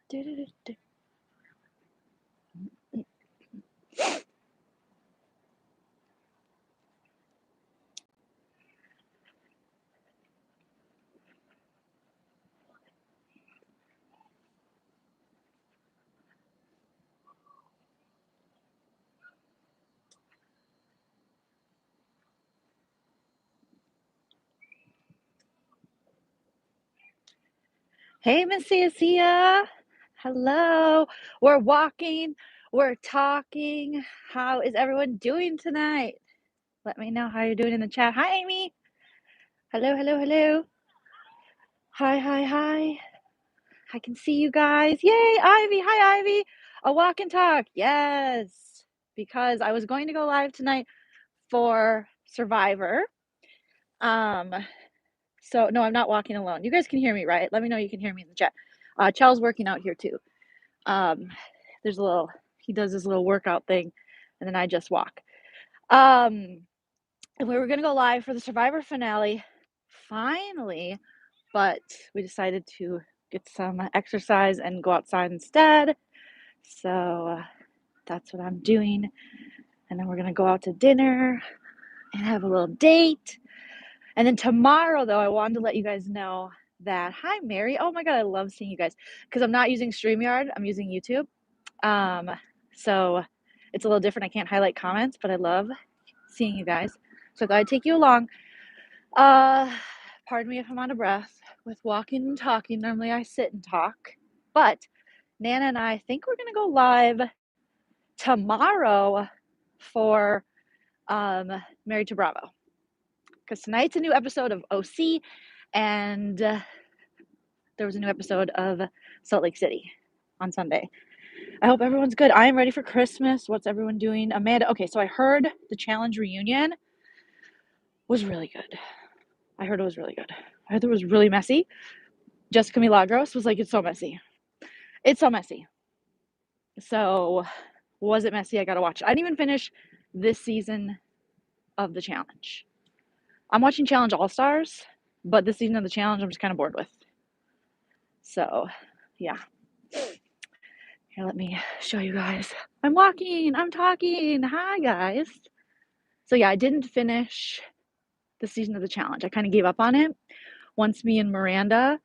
Do-do-do-do. Hey, Miss Sia. Hello. We're walking. We're talking. How is everyone doing tonight? Let me know how you're doing in the chat. Hi, Amy. Hello, hello, hello. Hi, hi, hi. I can see you guys. Yay, Ivy. Hi, Ivy. A walk and talk. Yes. Because I was going to go live tonight for Survivor. So no, I'm not walking alone. You guys can hear me, right? Let me know you can hear me in the chat. Chel's working out here too. There's a little, he does this little workout thing, and then I just walk. And we were gonna go live for the Survivor finale, finally, but we decided to get some exercise and go outside instead. So that's what I'm doing. And then we're gonna go out to dinner and have a little date. And then tomorrow, though, I wanted to let you guys know that, hi, Mary. Oh my God, I love seeing you guys because I'm not using StreamYard, I'm using YouTube. So it's a little different. I can't highlight comments, but I love seeing you guys. So I thought I'd take you along. Pardon me if I'm out of breath with walking and talking. Normally I sit and talk, but Nana and I think we're gonna go live tomorrow for Married to Bravo, because tonight's a new episode of OC, and there was a new episode of Salt Lake City on Sunday. I hope everyone's good. I am ready for Christmas. What's everyone doing? Amanda, okay, so I heard the challenge reunion was really good. I heard it was really good. I heard it was really messy. Jessica Milagros was like, it's so messy. It's so messy. So, was it messy? I gotta watch it. I didn't even finish this season of the challenge. I'm watching Challenge All Stars, but this season of the challenge I'm just kind of bored with. So, yeah. Here, let me show you guys. I'm walking, I'm talking. Hi, guys. So, yeah, I didn't finish the season of the challenge. I kind of gave up on it once me and Miranda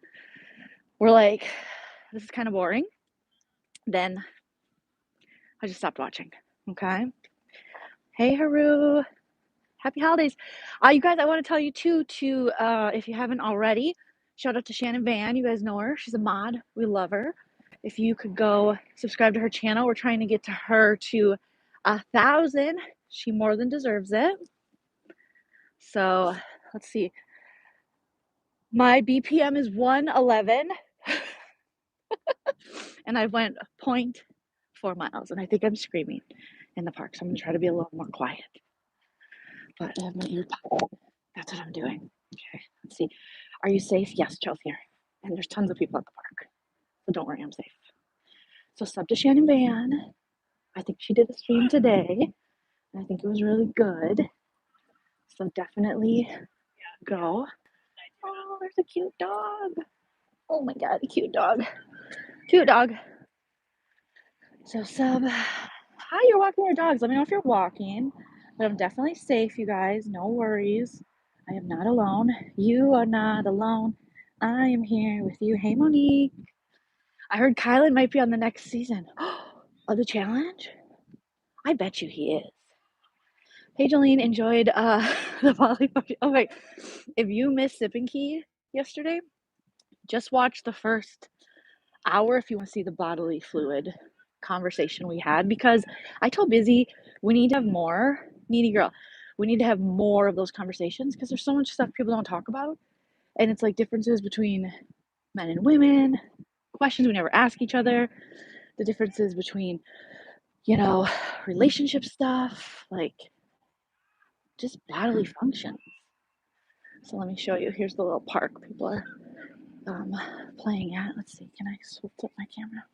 were like, this is kind of boring. Then I just stopped watching. Okay. Hey, Haru. Happy holidays. You guys, I want to tell you too, if you haven't already, shout out to Shannon Van. You guys know her. She's a mod. We love her. If you could go subscribe to her channel, we're trying to get to her to 1,000. She more than deserves it. So let's see. My BPM is 111. And I went 0.4 miles. And I think I'm screaming in the park. So I'm going to try to be a little more quiet. But I have my ear popped. That's what I'm doing. Okay, let's see. Are you safe? Yes, Chel's here. And there's tons of people at the park. So don't worry, I'm safe. So sub to Shannon Van. I think she did a stream today. And I think it was really good. So definitely go. Oh, there's a cute dog. Oh my God, a cute dog. Cute dog. So sub. Hi, you're walking your dogs. Let me know if you're walking. But I'm definitely safe, you guys. No worries. I am not alone. You are not alone. I am here with you. Hey, Monique. I heard Kylan might be on the next season of the challenge. I bet you he is. Hey, Joleen, enjoyed the volley. Oh, wait. If you missed Sip and Key yesterday, just watch the first hour if you want to see the bodily fluid conversation we had, because I told Busy we need to have more, needy girl, we need to have more of those conversations because there's so much stuff people don't talk about, and it's like differences between men and women, questions we never ask each other, the differences between, you know, relationship stuff, like just bodily function. So let me show you. Here's the little park people are playing at. Let's see, can I flip my camera?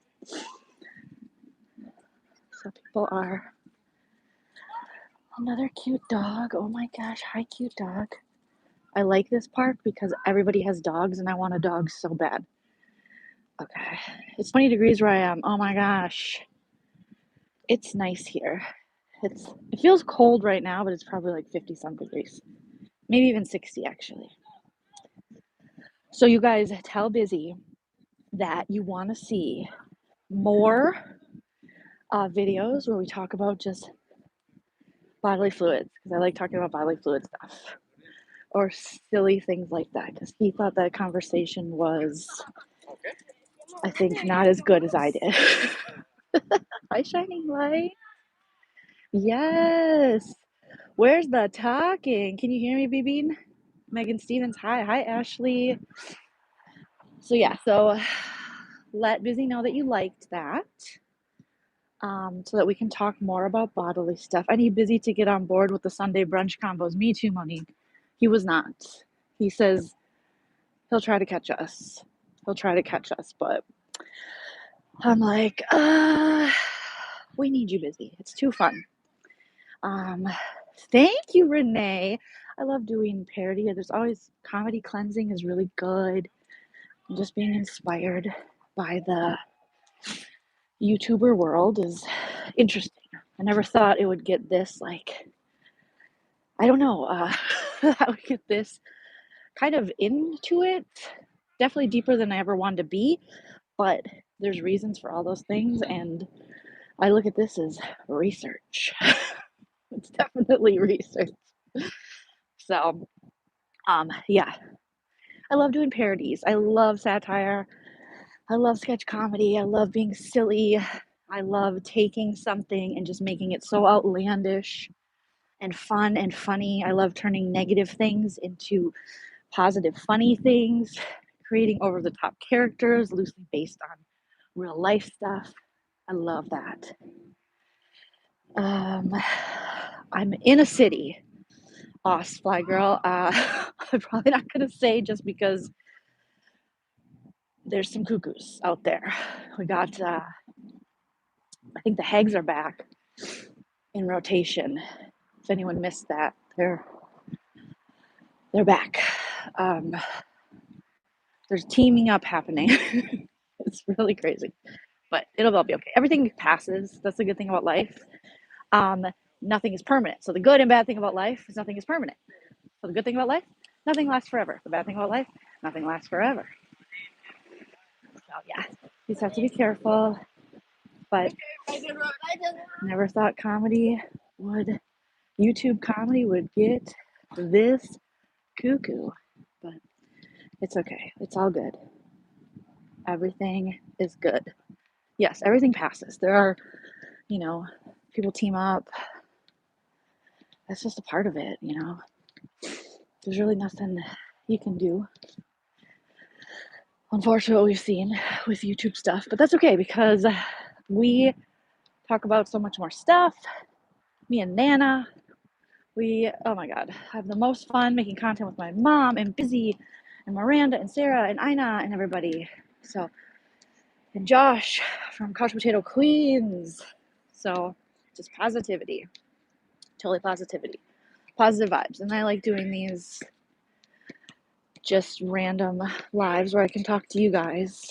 So people are, another cute dog. Oh my gosh, hi cute dog. I like this park because everybody has dogs and I want a dog so bad. Okay. It's 20 degrees where I am. Oh my gosh. It's nice here. It feels cold right now, but it's probably like 50 some degrees. Maybe even 60 actually. So you guys tell Busy that you want to see more videos where we talk about just bodily fluids because I like talking about bodily fluid stuff or silly things like that because he thought that conversation was, I think, not as good as I did. Hi, shining light. Yes. Where's the talking? Can you hear me, BB? Megan Stevens. Hi. Hi, Ashley. So, yeah. So, let Busy know that you liked that so that we can talk more about bodily stuff. I need Busy to get on board with the Sunday brunch combos. Me too, Monique. He was not. He says he'll try to catch us. He'll try to catch us, but I'm like, we need you, Busy. It's too fun. Thank you, Renee. I love doing parody. There's always comedy cleansing is really good. And just being inspired by the YouTuber world is interesting. I never thought it would get this, like, I don't know, I would get this kind of into it. Definitely deeper than I ever wanted to be, but there's reasons for all those things, and I look at this as research. It's definitely research. So, yeah, I love doing parodies. I love satire. I love sketch comedy. I love being silly. I love taking something and just making it so outlandish and fun and funny. I love turning negative things into positive, funny things, creating over the top characters loosely based on real life stuff. I love that. I'm in a city. Fly girl. I'm probably not going to say just because there's some cuckoos out there. We got, I think the hags are back in rotation. If anyone missed that, they're back. There's teaming up happening. It's really crazy, but it'll all be okay. Everything passes. That's the good thing about life. Nothing is permanent. So the good and bad thing about life is nothing is permanent. So the good thing about life, nothing lasts forever. The bad thing about life, nothing lasts forever. So yeah, you just have to be careful. But never thought YouTube comedy would get this cuckoo. But it's okay. It's all good. Everything is good. Yes, everything passes. There are, people team up. That's just a part of it, There's really nothing you can do. Unfortunately, what we've seen with YouTube stuff, but that's okay because we talk about so much more stuff. Me and Nana, oh my God, have the most fun making content with my mom and Busy and Miranda and Sarah and Ina and everybody. So, and Josh from Couch Potato Queens. So, just positivity, totally positivity, positive vibes. And I like doing these just random lives where I can talk to you guys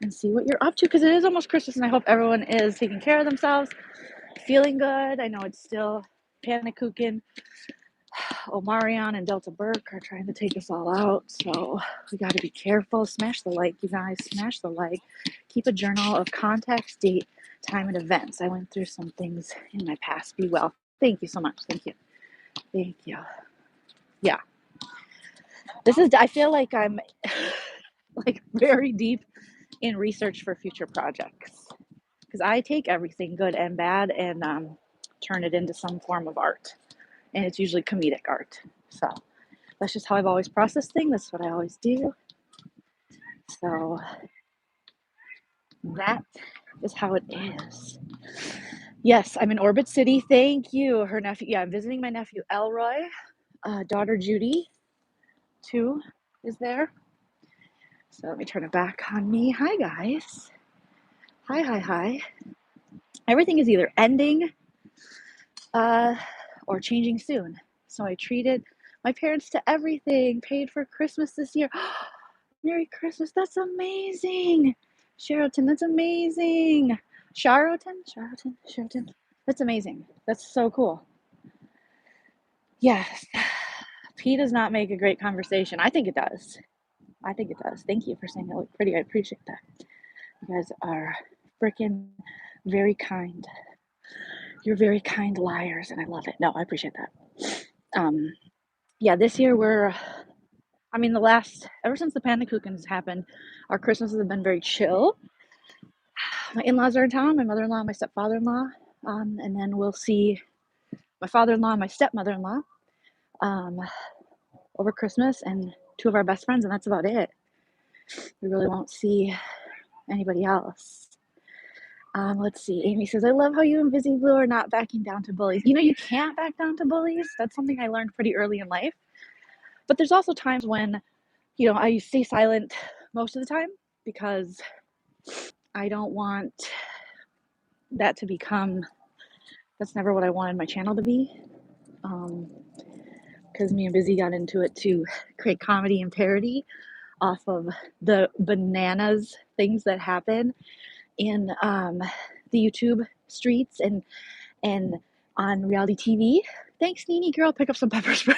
and see what you're up to because it is almost Christmas and I hope everyone is taking care of themselves, feeling good. I know it's still panic cooking. Omarion and Delta Burke are trying to take us all out, so we got to be careful. Smash the like, you guys. Smash the like. Keep a journal of contacts, date, time, and events. I went through some things in my past. Be well. Thank you so much. Thank you. Thank you. Yeah. I feel like I'm like very deep in research for future projects because I take everything good and bad and turn it into some form of art, and it's usually comedic art. So that's just how I've always processed things. That's what I always do. So that is how it is. Yes, I'm in Orbit City. Thank you. Her nephew. Yeah, I'm visiting my nephew Elroy. Daughter Judy, too, is there. So let me turn it back on me. Hi, guys. Hi, hi, hi. Everything is either ending or changing soon. So I treated my parents to everything, paid for Christmas this year. Merry Christmas. That's amazing. Sheraton, that's amazing. Sheraton. That's amazing. That's so cool. Yes. P does not make a great conversation. I think it does. I think it does. Thank you for saying it looked pretty. I appreciate that. You guys are freaking very kind. You're very kind liars, and I love it. No, I appreciate that. Yeah, this year ever since the Panakookens happened, our Christmases have been very chill. My in-laws are in town, my mother-in-law, my stepfather-in-law, and then we'll see my father-in-law and my stepmother-in-law um, over Christmas, and two of our best friends, and that's about it. We really won't see anybody else. Let's see. Amy says, I love how you and Busy Blue are not backing down to bullies. You can't back down to bullies. That's something I learned pretty early in life. But there's also times when, I stay silent most of the time because I don't want that to become, that's never what I wanted my channel to be. Because me and Busy got into it to create comedy and parody off of the bananas things that happen in the YouTube streets and on reality TV. Thanks, Nini girl. Pick up some pepper spray.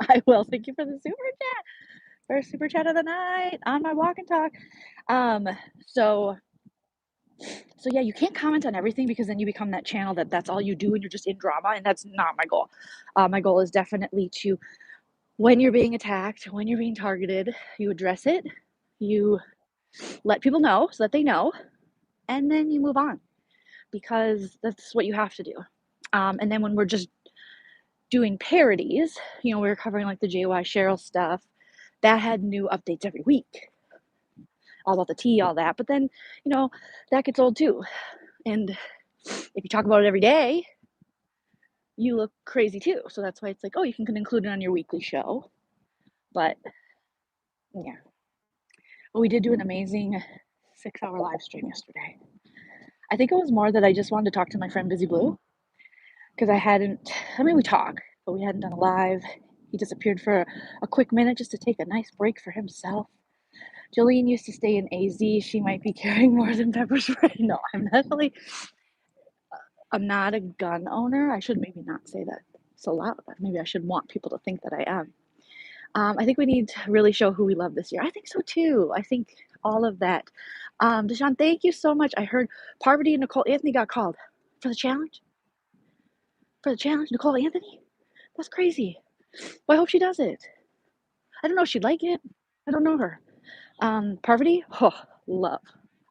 I will. Thank you for the super chat. First super chat of the night on my walk and talk. So yeah, you can't comment on everything because then you become that channel that's all you do and you're just in drama, and that's not my goal. My goal is definitely to, when you're being attacked, when you're being targeted, you address it, you let people know so that they know, and then you move on because that's what you have to do. And then when we're just doing parodies, we were covering like the JY Cheryl stuff that had new updates every week, all about the tea, all that. But then, that gets old too. And if you talk about it every day, you look crazy too. So that's why it's like, oh, you can include it on your weekly show. But yeah. But we did do an amazing 6-hour live stream yesterday. I think it was more that I just wanted to talk to my friend Busy Blue because we talk, but we hadn't done a live. He disappeared for a quick minute just to take a nice break for himself. Joleen used to stay in AZ. She might be carrying more than pepper spray. No, I'm not a gun owner. I should maybe not say that so loud. Maybe I should want people to think that I am. I think we need to really show who we love this year. I think so too. I think all of that. Deshaun, thank you so much. I heard Parvati and Nicole Anthony got called for the challenge. Nicole Anthony? That's crazy. Well, I hope she does it. I don't know if she'd like it. I don't know her. Parvati? Oh, love.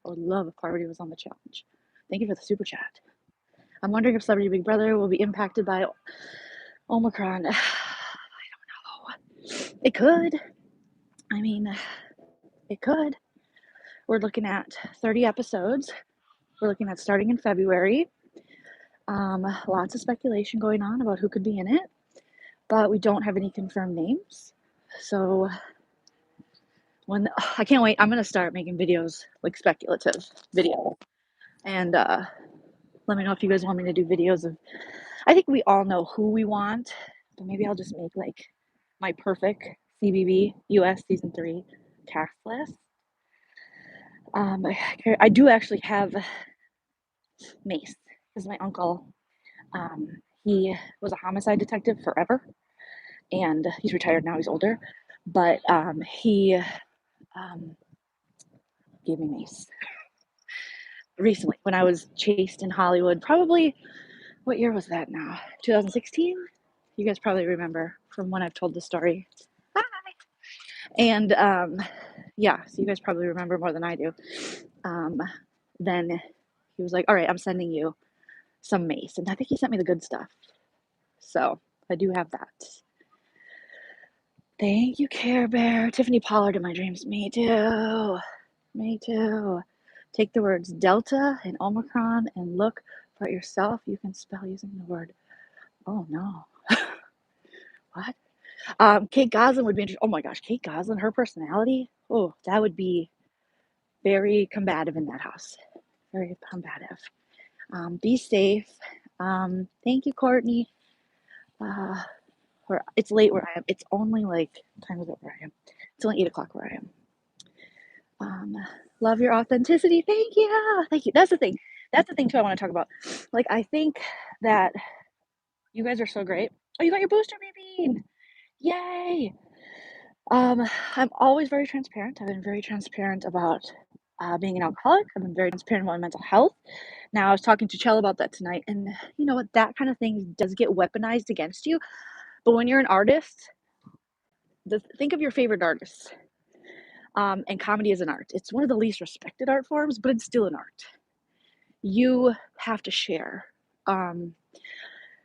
I would love if Parvati was on the challenge. Thank you for the super chat. I'm wondering if Celebrity Big Brother will be impacted by Omicron. I don't know. It could. It could. We're looking at 30 episodes. We're looking at starting in February. Lots of speculation going on about who could be in it, but we don't have any confirmed names. So I can't wait. I'm going to start making videos, like speculative videos. And let me know if you guys want me to do videos of, I think we all know who we want, but maybe I'll just make like my perfect CBB US season 3 cast list. I do actually have Mace because my uncle, he was a homicide detective forever, and he's retired now. He's older, but he gave me Mace recently when I was chased in Hollywood. Probably, what year was that now? 2016? You guys probably remember from when I've told the story. Hi. And yeah, so you guys probably remember more than I do. Then he was like, all right, I'm sending you some Mace. And I think he sent me the good stuff. So I do have that. Thank you, Care Bear. Tiffany Pollard in my dreams. Me too. Me too. Take the words Delta and Omicron and look for it yourself. You can spell using the word. Oh no. What? Kate Goslin would be interesting. Oh my gosh, Kate Goslin, her personality. Oh, that would be very combative in that house. Very combative. Be safe. Thank you, Courtney. It's late where I am. It's only like, what time is it where I am? It's only 8 o'clock where I am. Love your authenticity. Thank you. Thank you. That's the thing. That's the thing too I want to talk about. Like, I think that you guys are so great. Oh, you got your booster, baby. Yay. I'm always very transparent. I've been very transparent about being an alcoholic. I've been very transparent about my mental health. Now, I was talking to Chell about that tonight, and you know what? That kind of thing does get weaponized against you. But when you're an artist, think of your favorite artists. And comedy is an art. It's one of the least respected art forms, but it's still an art. You have to share. And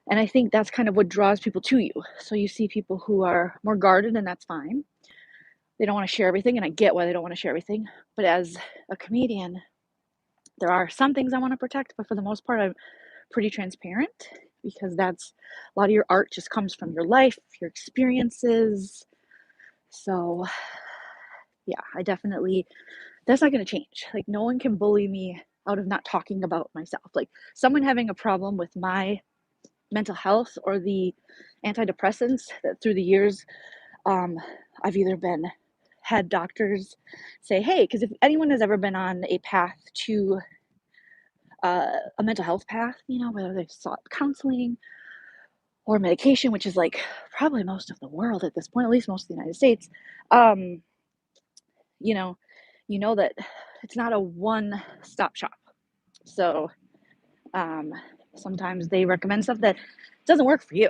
I think that's kind of what draws people to you. So you see people who are more guarded, and that's fine. They don't want to share everything, and I get why they don't want to share everything. But as a comedian, there are some things I want to protect, but for the most part, I'm pretty transparent because that's a lot of your art just comes from your life, your experiences. So, yeah, I definitely, that's not going to change. Like, no one can bully me out of not talking about myself. Like, someone having a problem with my mental health or the antidepressants that through the years I've either had doctors say, hey, because if anyone has ever been on a path to a mental health path, you know, whether they've sought counseling or medication, which is like probably most of the world at this point, at least most of the United States, you know that it's not a one-stop shop. So sometimes they recommend stuff that doesn't work for you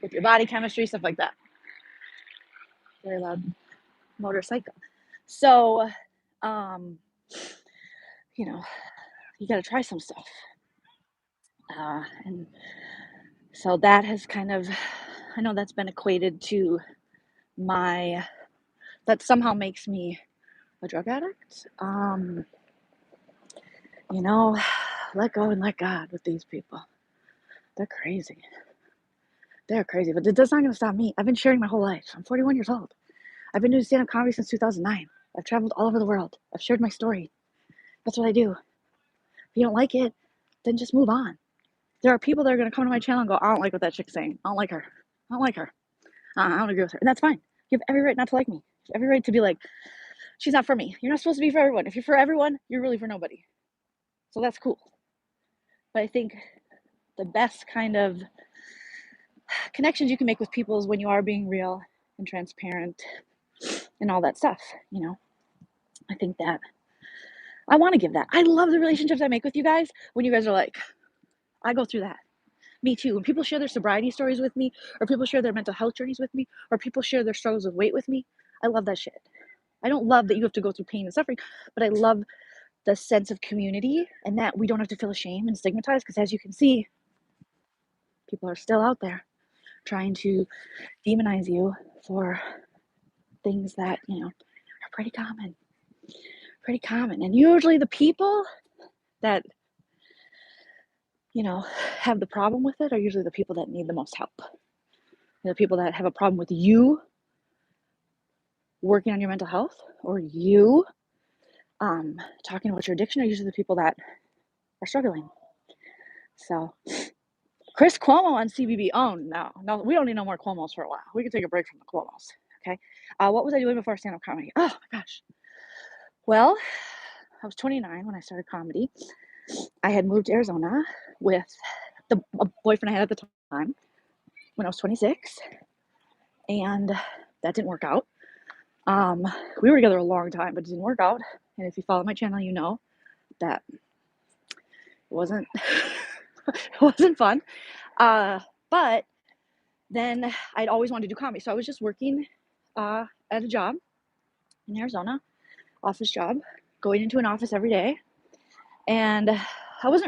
with your body chemistry, stuff like that. Very loud motorcycle. So, you know, you got to try some stuff. And so that has kind of, I know that's been equated to that somehow makes me a drug addict. You know, let go and let God with these people. They're crazy. They're crazy, but that's not going to stop me. I've been sharing my whole life. I'm 41 years old. I've been doing stand-up comedy since 2009. I've traveled all over the world. I've shared my story. That's what I do. If you don't like it, then just move on. There are people that are going to come to my channel and go, I don't like what that chick's saying. I don't like her. I don't like her. I don't agree with her. And that's fine. You have every right not to like me. You have every right to be like, she's not for me. You're not supposed to be for everyone. If you're for everyone, you're really for nobody. So that's cool. But I think the best kind of connections you can make with people is when you are being real and transparent and all that stuff, you know. I think that I want to give that. I love the relationships I make with you guys when you guys are like, I go through that. Me too. When people share their sobriety stories with me, or people share their mental health journeys with me, or people share their struggles with weight with me, I love that shit. I don't love that you have to go through pain and suffering, but I love the sense of community and that we don't have to feel ashamed and stigmatized, because as you can see, people are still out there trying to demonize you for things that, you know, are pretty common. And usually the people that, you know, have the problem with it are usually the people that need the most help. The people that have a problem with you working on your mental health or you talking about your addiction are usually the people that are struggling. So Chris Cuomo on CBB. Oh, no, we don't need no more Cuomos for a while. We can take a break from the Cuomos. Okay. What was I doing before stand-up comedy? Oh my gosh. Well, I was 29 when I started comedy. I had moved to Arizona with a boyfriend I had at the time when I was 26, and that didn't work out. We were together a long time, but it didn't work out. And if you follow my channel, you know that it wasn't it wasn't fun. But then I'd always wanted to do comedy, so I was just working at a job in Arizona, office job, going into an office every day. And I was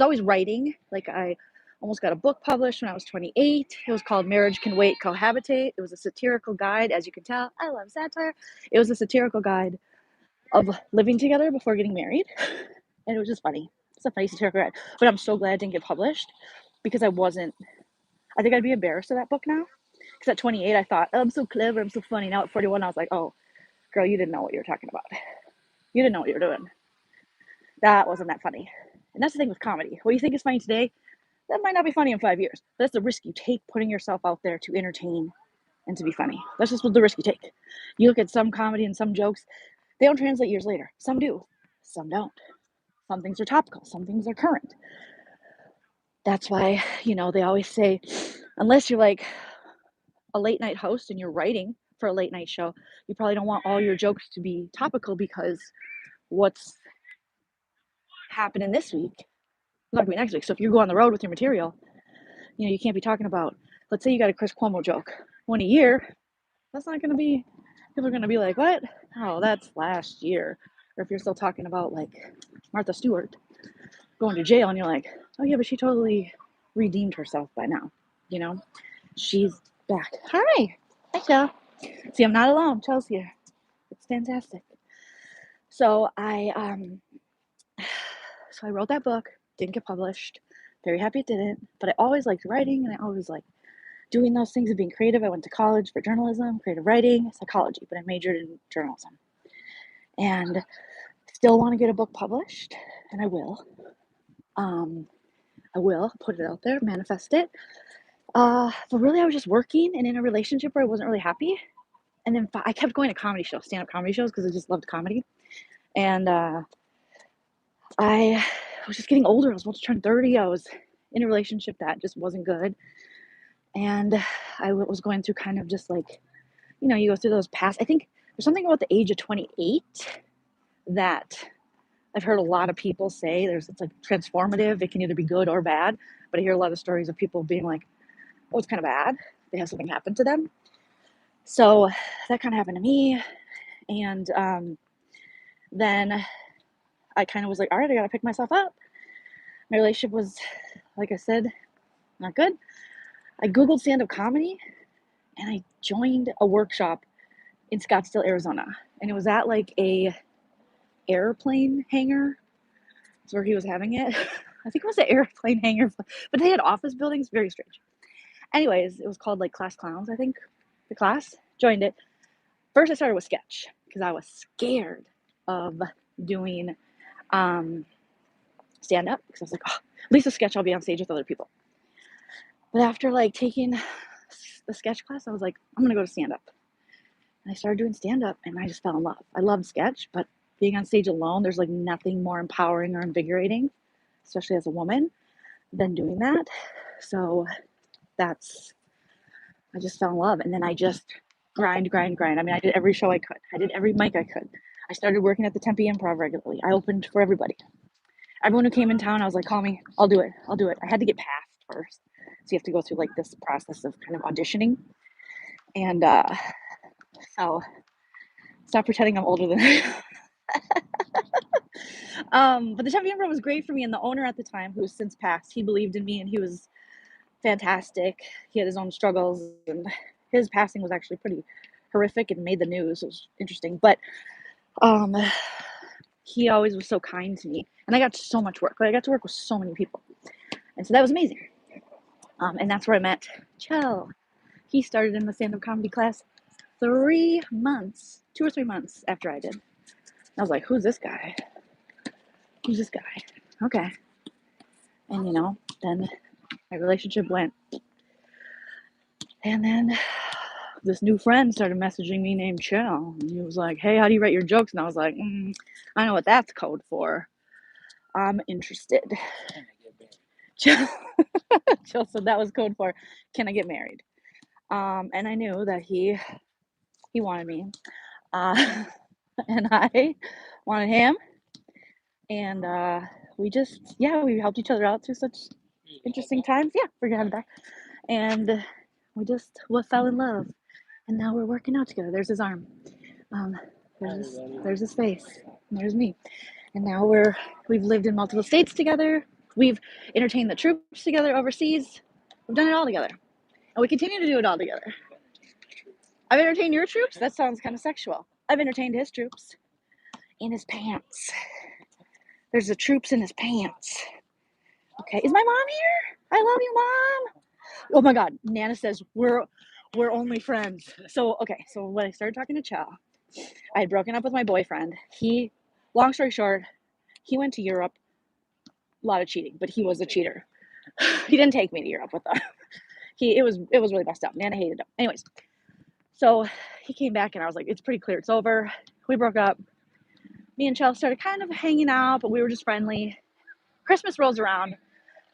always writing. Like, I almost got a book published when I was 28. It was called Marriage Can Wait, Cohabitate. It was a satirical guide. As you can tell, I love satire. It was a satirical guide of living together before getting married. And it was just funny. It's a funny satirical guide. But I'm so glad it didn't get published, because I think I'd be embarrassed of that book now. Because at 28, I thought, oh, I'm so clever, I'm so funny. Now at 41, I was like, oh, girl, you didn't know what you were talking about. You didn't know what you were doing. That wasn't that funny. And that's the thing with comedy. What you think is funny today, that might not be funny in 5 years. But that's the risk you take, putting yourself out there to entertain and to be funny. That's just the risk you take. You look at some comedy and some jokes, They don't translate years later. Some do, some don't. Some things are topical, some things are current. That's why, they always say, unless you're like a late night host and you're writing for a late night show, you probably don't want all your jokes to be topical, because what's happening this week is not going to be next week. So if you go on the road with your material, you can't be talking about, let's say you got a Chris Cuomo joke one a year. That's not going to be, people are going to be like, what? Oh, that's last year. Or if you're still talking about like Martha Stewart going to jail and you're like, oh yeah, but she totally redeemed herself by now. She's back. Hi. Hi, Chell. See, I'm not alone. Chell's here. It's fantastic. So I wrote that book. Didn't get published. Very happy it didn't. But I always liked writing, and I always liked doing those things and being creative. I went to college for journalism, creative writing, psychology, but I majored in journalism. And still want to get a book published, and I will. I will put it out there, manifest it. But really, I was just working and in a relationship where I wasn't really happy. And then I kept going to comedy shows, stand-up comedy shows, because I just loved comedy. And I was just getting older. I was about to turn 30. I was in a relationship that just wasn't good. And I was going through kind of just like, you go through those past. I think there's something about the age of 28 that I've heard a lot of people say. It's like transformative. It can either be good or bad. But I hear a lot of stories of people being like, oh, it's kind of bad. They have something happen to them. So that kind of happened to me. And then I kind of was like, all right, I got to pick myself up. My relationship was, like I said, not good. I Googled stand-up comedy, and I joined a workshop in Scottsdale, Arizona. And it was at like a airplane hangar. That's where he was having it. I think it was an airplane hangar, but they had office buildings. Very strange. Anyways, it was called like Class Clowns, I think. The class. Joined it. First, I started with sketch because I was scared of doing stand-up, because I was like, oh, at least a sketch, I'll be on stage with other people. But after like taking the sketch class, I was like, I'm gonna go to stand-up. And I started doing stand-up, and I just fell in love. I loved sketch, but being on stage alone, there's like nothing more empowering or invigorating, especially as a woman, than doing that. So I just fell in love. And then I just grind. I mean, I did every show I could. I did every mic I could. I started working at the Tempe Improv regularly. I opened for everybody. Everyone who came in town, I was like, call me. I'll do it. I had to get passed first. So you have to go through like this process of kind of auditioning. And so stop pretending I'm older than I am. But the Tempe Improv was great for me. And the owner at the time, who has since passed, he believed in me, and he was fantastic. He had his own struggles, and his passing was actually pretty horrific and made the news. It was interesting. But he always was so kind to me, and I got so much work. I got to work with so many people, and so that was amazing. And that's where I met Chell. He started in the stand-up comedy class 2 or 3 months after I did. I was like, who's this guy? Okay. And then my relationship went, and then this new friend started messaging me named Chell, and he was like, hey, how do you write your jokes? And I was like, I know what that's code for. I'm interested. Chell said that was code for, can I get married? And I knew that he wanted me, and I wanted him, and we helped each other out through such interesting times. Yeah, we're gonna have it back. And we fell in love, and now we're working out together. There's his arm. There's his face. And there's me. And now we've lived in multiple states together. We've entertained the troops together overseas. We've done it all together, and we continue to do it all together. I've entertained your troops. That sounds kind of sexual. I've entertained his troops in his pants. There's the troops in his pants. Okay, is my mom here? I love you, Mom. Oh my God, Nana says we're only friends. So when I started talking to Chell, I had broken up with my boyfriend. Long story short, he went to Europe. A lot of cheating, but he was a cheater. He didn't take me to Europe with him. It was really messed up. Nana hated him. Anyways, so he came back, and I was like, it's pretty clear it's over. We broke up. me and Chelsea started kind of hanging out, but we were just friendly. Christmas rolls around.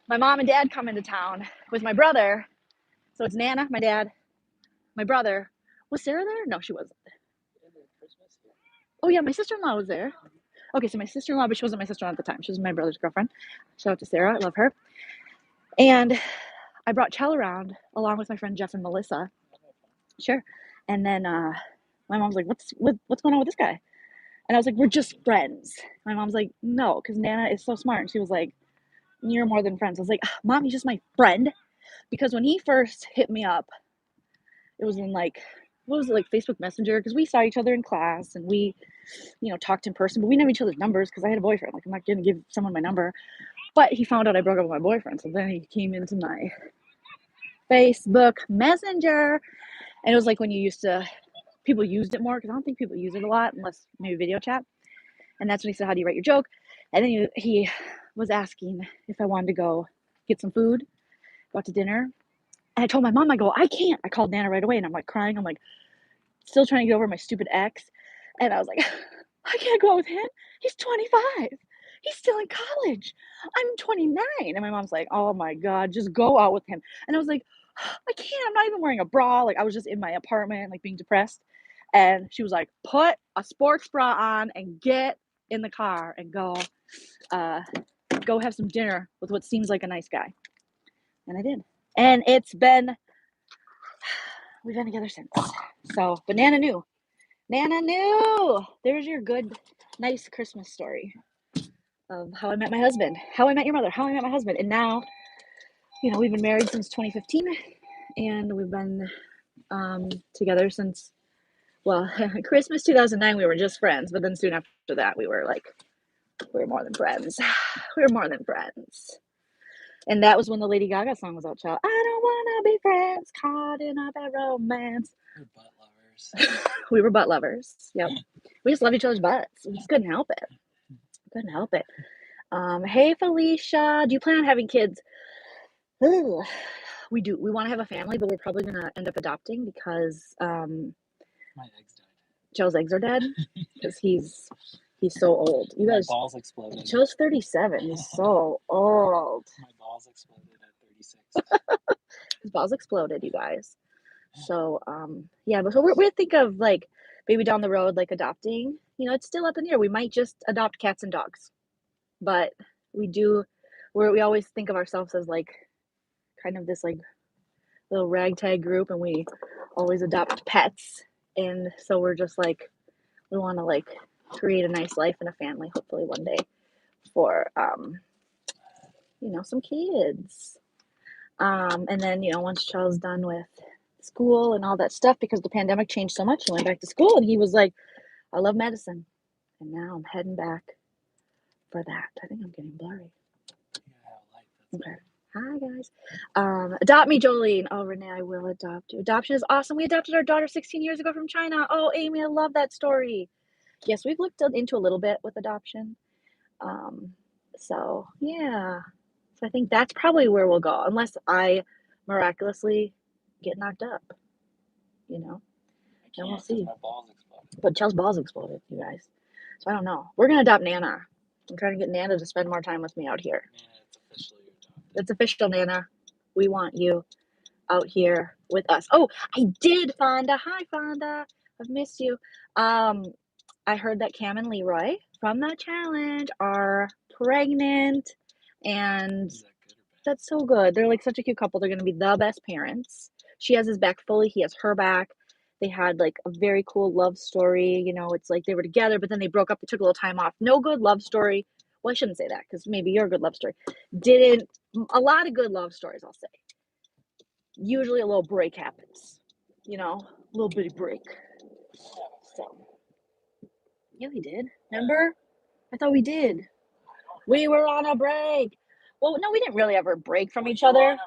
My mom and dad come into town with my brother. So it's Nana, my dad, my brother. Was Sarah there? No, she wasn't. Oh, yeah, my sister-in-law was there. Okay, so my sister-in-law, but she wasn't my sister-in-law at the time. She was my brother's girlfriend. Shout out to Sarah. I love her. And I brought Chell around along with my friend Jeff and Melissa. Sure. And then my mom's like, what's going on with this guy? And I was like, we're just friends. My mom's like, no, because Nana is so smart. And she was like, you're more than friends. I was like, Mom, he's just my friend. Because when he first hit me up, it was in like, what was it, like Facebook Messenger? Because we saw each other in class and we, talked in person, but we didn't have each other's numbers because I had a boyfriend. Like, I'm not going to give someone my number. But he found out I broke up with my boyfriend. So then he came into my Facebook Messenger. And it was like when people used it more, because I don't think people use it a lot unless maybe video chat. And that's when he said, how do you write your joke? And then he was asking if I wanted to go get some food, go out to dinner. And I told my mom, I go, I can't. I called Nana right away and I'm like crying. I'm like still trying to get over my stupid ex. And I was like, I can't go out with him. He's 25. He's still in college. I'm 29. And my mom's like, oh my God, just go out with him. And I was like, I can't. I'm not even wearing a bra. Like I was just in my apartment, like being depressed. And she was like, put a sports bra on and get in the car and go have some dinner with what seems like a nice guy. And I did. And we've been together since. So, but Nana knew. There's your good, nice Christmas story of how I met my husband, how I met your mother, how I met my husband. And now, we've been married since 2015 and we've been together since, well, Christmas 2009, we were just friends. But then soon after that, we were more than friends. We were more than friends. And that was when the Lady Gaga song was out, child. I don't want to be friends, caught in a bad romance. We're butt lovers. We were butt lovers. Yep. We just love each other's butts. We just couldn't help it. Hey, Felicia. Do you plan on having kids? Ugh. We do. We want to have a family, but we're probably going to end up adopting because My eggs died. Joe's eggs are dead because he's so old. You guys, my balls exploded. Joe's 37. He's so old. My balls exploded at 36. His balls exploded, you guys. So, yeah, but so we're thinking of like maybe down the road, like adopting. It's still up in the air. We might just adopt cats and dogs, but we always think of ourselves as like kind of this like little ragtag group, and we always adopt pets. And so we're just like, we want to like create a nice life and a family, hopefully one day for, some kids. And then, once Charles is done with school and all that stuff, because the pandemic changed so much, he went back to school and he was like, I love medicine. And now I'm heading back for that. I think I'm getting blurry. Okay. Hi, guys. Adopt me, Joleen. Oh, Renee, I will adopt you. Adoption is awesome. We adopted our daughter 16 years ago from China. Oh, Amy, I love that story. Yes, we've looked into a little bit with adoption. So, yeah. So I think that's probably where we'll go, unless I miraculously get knocked up, Then we'll see. My balls exploded. But Chel's balls exploded, you guys. So I don't know. We're going to adopt Nana. I'm trying to get Nana to spend more time with me out here. Yeah, it's officially adopted. It's official, Nana. We want you out here with us. Oh, I did, Fonda. Hi, Fonda. I've missed you. I heard that Cam and Leroy from that challenge are pregnant, and Is that good or bad? that's so good. They're like such a cute couple. They're going to be the best parents. She has his back fully. He has her back. They had like a very cool love story. It's like they were together, but then they broke up. They took a little time off. No good love story. Well, I shouldn't say that because maybe your good love story a lot of good love stories, I'll say. Usually a little break happens, a little bitty break. So, yeah, we did. Remember? I thought we did. We were on a break. Well, no, we didn't really ever break from each other.